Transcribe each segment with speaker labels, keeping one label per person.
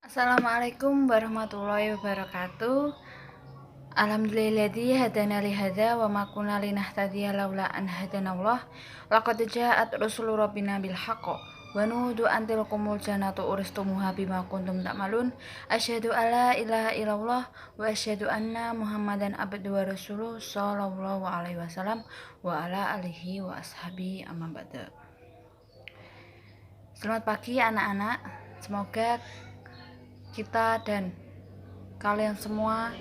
Speaker 1: Assalamualaikum warahmatullahi wabarakatuh. Alhamdulillahilladzi hadana li hadza wa ma kunna linahtadiya laula an hadanallah. Laqad ja'at rusulu rabbina bil haqq wa nudu an tilkumul jannatu uristumuha bima kuntum ta'malun. Asyhadu alla ilaha illallah wa asyhadu anna Muhammadan abduhu wa rasuluh sallallahu alaihi wasallam wa ala alihi wa ashabi amma ba'du. Selamat pagi anak-anak. Semoga kita dan kalian semua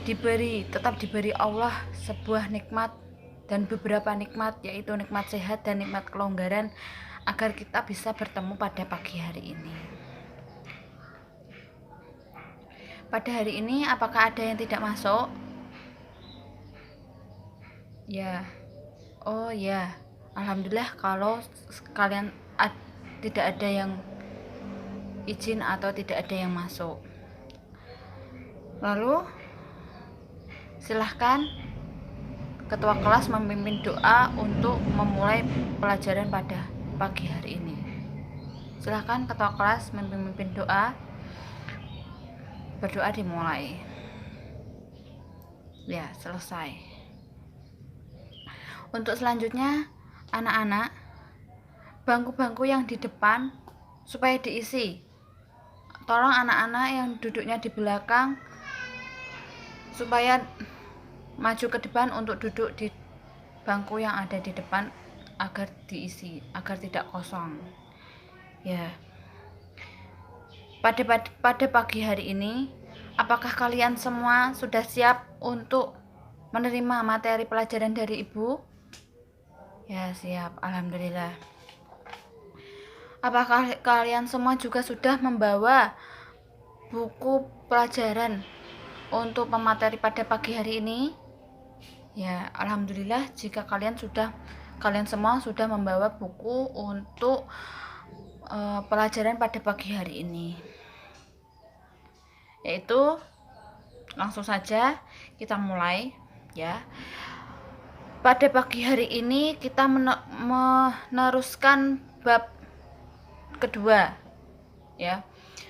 Speaker 1: tetap diberi Allah sebuah nikmat dan beberapa nikmat, yaitu nikmat sehat dan nikmat kelonggaran, agar kita bisa bertemu pada pagi hari ini. Pada hari ini apakah ada yang tidak masuk? Ya. Oh ya. Alhamdulillah kalau kalian tidak ada yang izin atau tidak ada yang masuk. Lalu silahkan ketua kelas memimpin doa untuk memulai pelajaran pada pagi hari ini. Silahkan ketua kelas memimpin doa. Berdoa dimulai. Ya, selesai. Untuk selanjutnya, anak-anak, bangku-bangku yang di depan supaya diisi. Tolong anak-anak yang duduknya di belakang supaya maju ke depan untuk duduk di bangku yang ada di depan agar diisi, agar tidak kosong. Ya. Pada pagi hari ini, apakah kalian semua sudah siap untuk menerima materi pelajaran dari Ibu? Ya, siap. Alhamdulillah. Apakah kalian semua juga sudah membawa buku pelajaran untuk pemateri pada pagi hari ini? Ya, alhamdulillah jika kalian semua sudah membawa buku untuk pelajaran pada pagi hari ini. Yaitu langsung saja kita mulai ya. Pada pagi hari ini kita meneruskan bab kedua ya.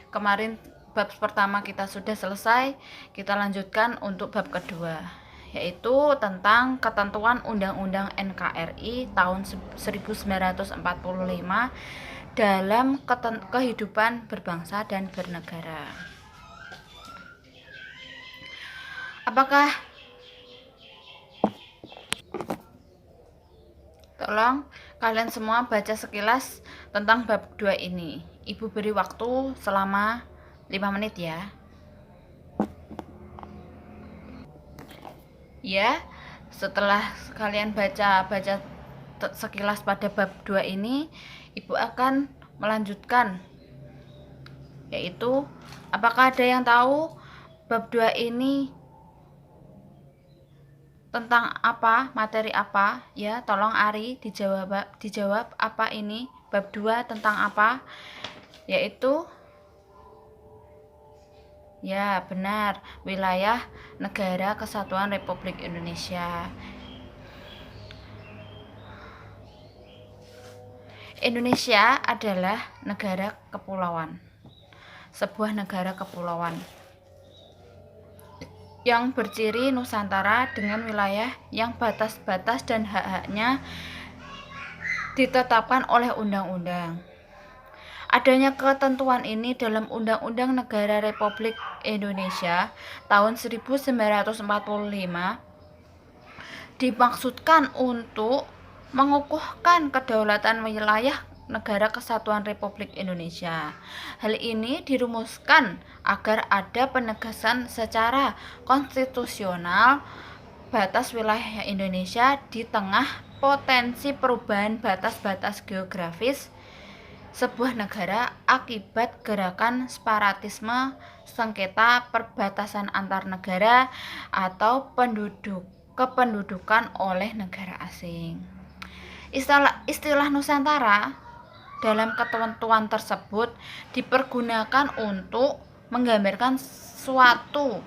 Speaker 1: Kemarin bab pertama kita sudah selesai, kita lanjutkan untuk bab kedua, yaitu tentang ketentuan Undang-Undang NKRI tahun 1945 dalam kehidupan berbangsa dan bernegara. Apakah tolong kalian semua baca sekilas tentang bab 2 ini. Ibu beri waktu selama 5 menit ya. Ya, setelah kalian baca sekilas pada bab 2 ini, Ibu akan melanjutkan, yaitu apakah ada yang tahu bab 2 ini tentang apa, materi apa? Ya, tolong Ari dijawab apa ini bab 2 tentang apa? Yaitu ya, benar, wilayah negara kesatuan Republik Indonesia. Indonesia adalah negara kepulauan. Sebuah negara kepulauan yang berciri Nusantara dengan wilayah yang batas-batas dan hak-haknya ditetapkan oleh undang-undang. Adanya ketentuan ini dalam Undang-Undang Negara Republik Indonesia tahun 1945 dimaksudkan untuk mengukuhkan kedaulatan wilayah Negara Kesatuan Republik Indonesia. Hal ini dirumuskan agar ada penegasan secara konstitusional batas wilayah Indonesia di tengah potensi perubahan batas-batas geografis sebuah negara akibat gerakan separatisme, sengketa perbatasan antar negara, atau kependudukan oleh negara asing. Istilah Nusantara dalam ketentuan tersebut dipergunakan untuk menggambarkan suatu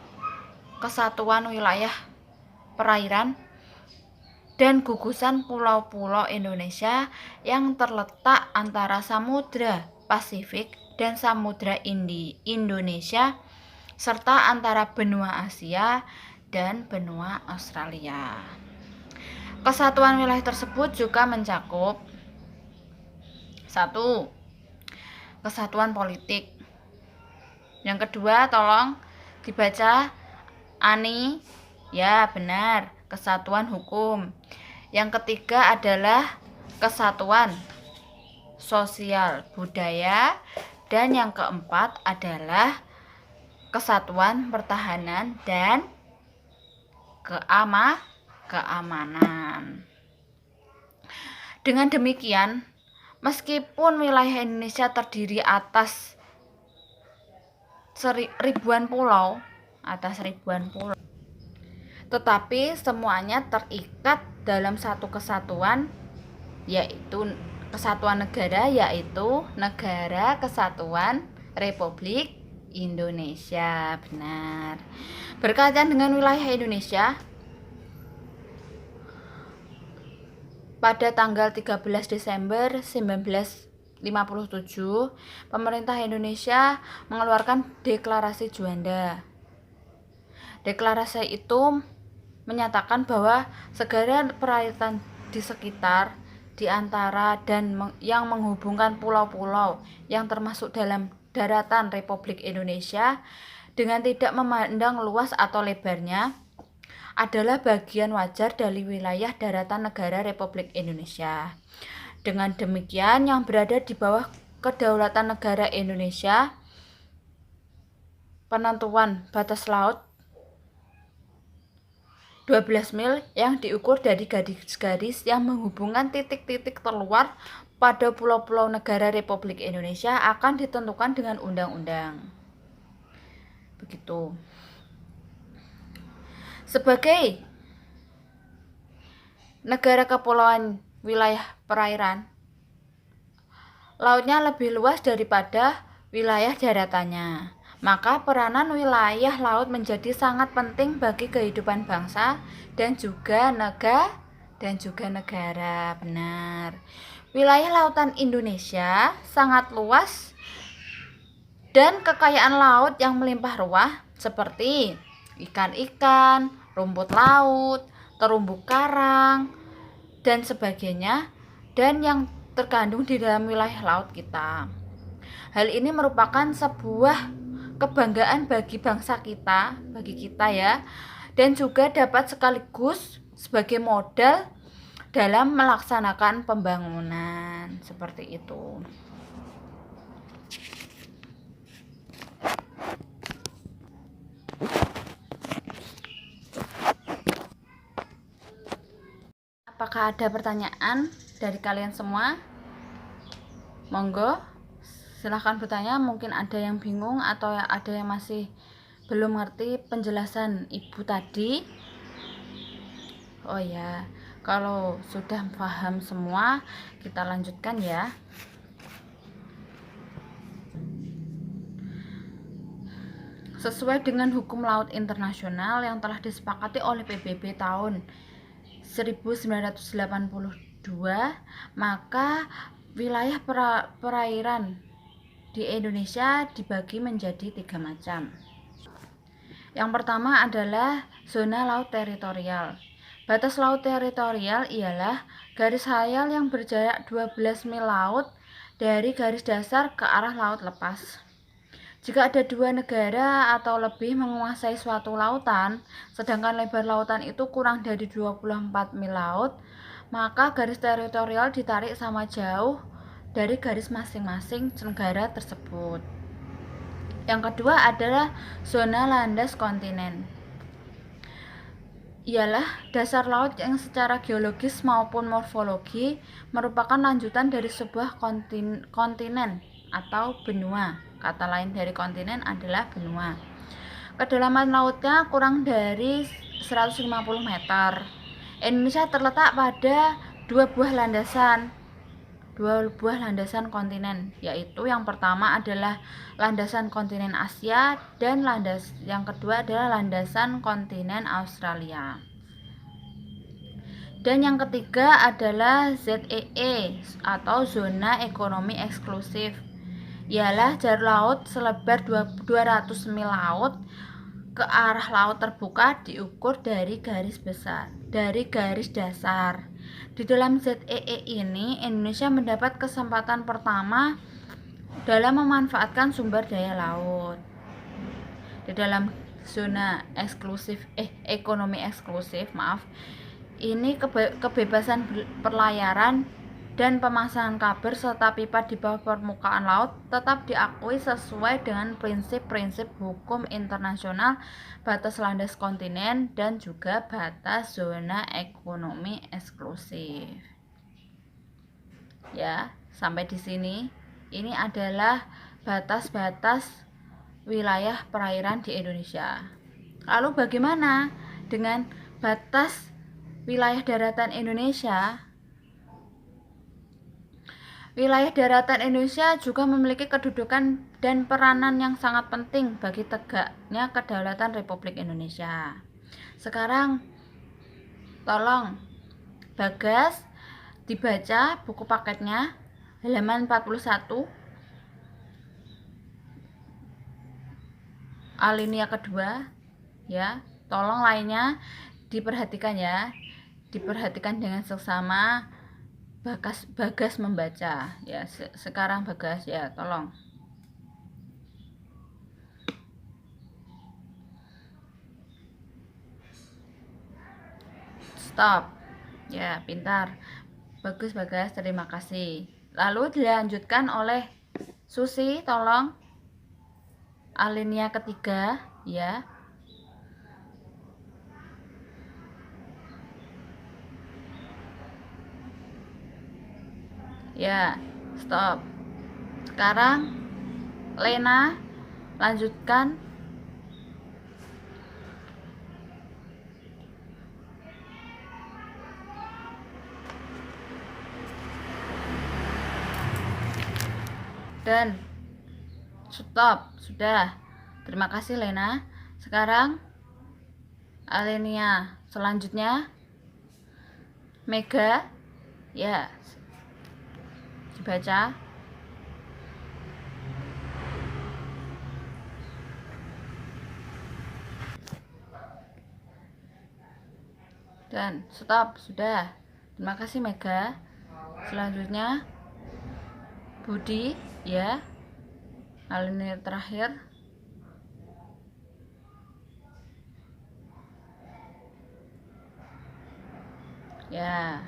Speaker 1: kesatuan wilayah perairan dan gugusan pulau-pulau Indonesia yang terletak antara Samudra Pasifik dan Samudra Indonesia, serta antara benua Asia dan benua Australia. Kesatuan wilayah tersebut juga mencakup 1. Kesatuan politik. Yang kedua, tolong dibaca Ani. Ya, benar, kesatuan hukum. Yang ketiga adalah kesatuan sosial budaya, dan yang keempat adalah kesatuan pertahanan dan keamanan. Dengan demikian, meskipun wilayah Indonesia terdiri atas ribuan pulau, tetapi semuanya terikat dalam satu kesatuan, yaitu kesatuan negara, yaitu Negara Kesatuan Republik Indonesia. Benar. Berkaitan dengan wilayah Indonesia, pada tanggal 13 Desember 1957, pemerintah Indonesia mengeluarkan Deklarasi Juanda. Deklarasi itu menyatakan bahwa segala perairan di sekitar, di antara, dan yang menghubungkan pulau-pulau yang termasuk dalam daratan Republik Indonesia dengan tidak memandang luas atau lebarnya adalah bagian wajar dari wilayah daratan negara Republik Indonesia. Dengan demikian, yang berada di bawah kedaulatan negara Indonesia, penentuan batas laut 12 mil yang diukur dari garis-garis yang menghubungkan titik-titik terluar pada pulau-pulau negara Republik Indonesia akan ditentukan dengan undang-undang. Begitu. Sebagai negara kepulauan wilayah perairan, lautnya lebih luas daripada wilayah daratannya. Maka peranan wilayah laut menjadi sangat penting bagi kehidupan bangsa dan juga negara. Benar. Wilayah lautan Indonesia sangat luas dan kekayaan laut yang melimpah ruah seperti ikan-ikan, rumput laut, terumbu karang, dan sebagainya, dan yang terkandung di dalam wilayah laut kita. Hal ini merupakan sebuah kebanggaan bagi bangsa kita, bagi kita ya, dan juga dapat sekaligus sebagai modal dalam melaksanakan pembangunan seperti itu. Apakah ada pertanyaan dari kalian semua? Monggo, silahkan bertanya. Mungkin ada yang bingung atau ada yang masih belum ngerti penjelasan ibu tadi. Oh ya, kalau sudah paham semua, kita lanjutkan ya. Sesuai dengan hukum laut internasional yang telah disepakati oleh PBB tahun 1982, maka wilayah perairan di Indonesia dibagi menjadi 3 macam. Yang pertama adalah zona laut teritorial. Batas laut teritorial ialah garis hayal yang berjarak 12 mil laut dari garis dasar ke arah laut lepas. Jika ada 2 negara atau lebih menguasai suatu lautan, sedangkan lebar lautan itu kurang dari 24 mil laut, maka garis teritorial ditarik sama jauh dari garis masing-masing negara tersebut. Yang kedua adalah zona landas kontinen. Ialah dasar laut yang secara geologis maupun morfologi merupakan lanjutan dari sebuah kontinen atau benua. Kata lain dari kontinen adalah benua. Kedalaman lautnya kurang dari 150 meter. Indonesia terletak pada dua buah landasan kontinen, yaitu yang pertama adalah landasan kontinen Asia dan yang kedua adalah landasan kontinen Australia. Dan yang ketiga adalah ZEE atau zona ekonomi eksklusif, ialah jalur laut selebar 200 mil laut ke arah laut terbuka diukur dari garis dasar. Di dalam ZEE ini, Indonesia mendapat kesempatan pertama dalam memanfaatkan sumber daya laut. Di dalam zona ekonomi eksklusif, ini kebebasan perlayaran dan pemasangan kabel serta pipa di bawah permukaan laut tetap diakui sesuai dengan prinsip-prinsip hukum internasional, batas landas kontinen, dan juga batas zona ekonomi eksklusif. Ya, sampai di sini. Ini adalah batas-batas wilayah perairan di Indonesia. Lalu bagaimana dengan batas wilayah daratan Indonesia? Wilayah daratan Indonesia juga memiliki kedudukan dan peranan yang sangat penting bagi tegaknya kedaulatan Republik Indonesia. Sekarang tolong Bagas dibaca buku paketnya halaman 41 alinea kedua ya. Tolong lainnya diperhatikan ya. Diperhatikan dengan seksama. Bagas membaca ya. Sekarang Bagas ya, tolong. Stop. Ya, pintar. Bagus Bagas, terima kasih. Lalu dilanjutkan oleh Susi, tolong. Alinea ketiga ya. Ya, stop. Sekarang Lena lanjutkan. Dan stop, sudah. Terima kasih Lena. Sekarang alinea selanjutnya Mega ya, dibaca. Dan stop, sudah. Terima kasih Mega. Selanjutnya Budi ya, alinea terakhir. Ya.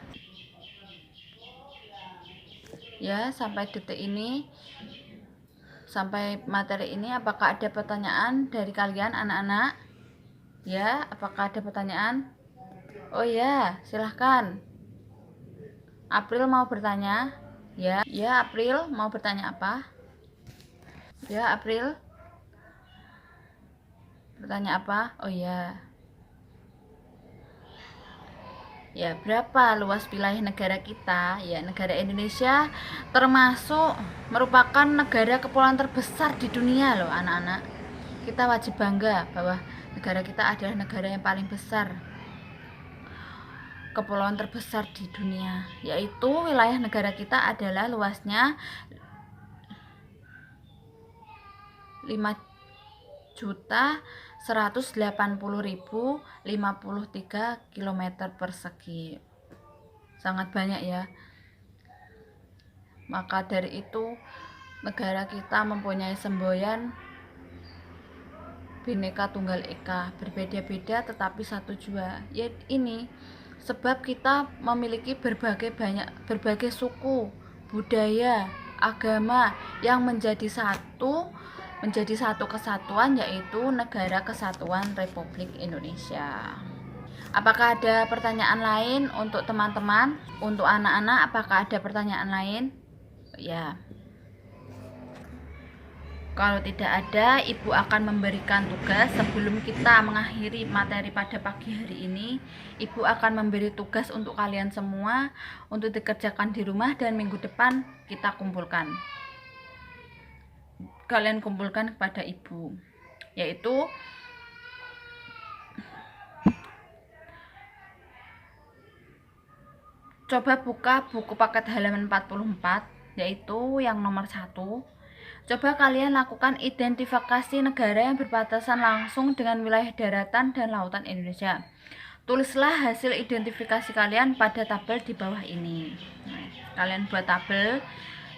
Speaker 1: Ya, sampai detik ini, sampai materi ini, apakah ada pertanyaan dari kalian anak-anak? Ya, apakah ada pertanyaan? Oh ya, silahkan. April mau bertanya? Ya, April mau bertanya apa? Ya, April. Bertanya apa? Oh ya. Ya, berapa luas wilayah negara kita? Ya, negara Indonesia termasuk merupakan negara kepulauan terbesar di dunia loh anak-anak. Kita wajib bangga bahwa negara kita adalah negara yang paling besar, kepulauan terbesar di dunia. Yaitu wilayah negara kita adalah luasnya 5.180.053 km persegi. Sangat banyak ya. Maka dari itu negara kita mempunyai semboyan Bhinneka Tunggal Ika, berbeda-beda tetapi satu jua. Ya ini sebab kita memiliki berbagai suku, budaya, agama yang menjadi satu kesatuan, yaitu Negara Kesatuan Republik Indonesia. Apakah ada pertanyaan lain untuk teman-teman? Untuk anak-anak, apakah ada pertanyaan lain? Ya. Kalau tidak ada, Ibu akan memberikan tugas. Sebelum kita mengakhiri materi pada pagi hari ini, Ibu akan memberi tugas untuk kalian semua untuk dikerjakan di rumah, dan minggu depan kita kumpulkan. Kalian kumpulkan kepada Ibu, yaitu coba buka buku paket halaman 44, yaitu yang nomor 1. Coba kalian lakukan identifikasi negara yang berbatasan langsung dengan wilayah daratan dan lautan Indonesia. Tulislah hasil identifikasi kalian pada tabel di bawah ini. Nah, kalian buat tabel,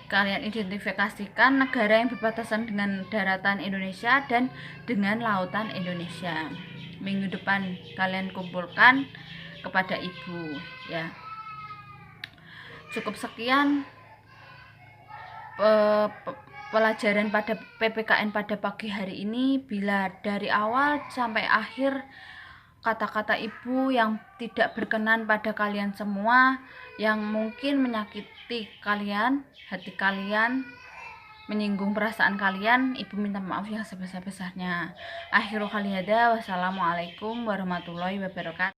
Speaker 1: kalian identifikasikan negara yang berbatasan dengan daratan Indonesia dan dengan lautan Indonesia. Minggu depan kalian kumpulkan kepada ibu ya. Cukup sekian pelajaran pada PPKN pada pagi hari ini. Bila dari awal sampai akhir kata-kata ibu yang tidak berkenan pada kalian semua, yang mungkin menyakiti kalian, hati kalian, menyinggung perasaan kalian, ibu minta maaf yang sebesar-besarnya. Akhirul kali hada, wassalamualaikum warahmatullahi wabarakatuh.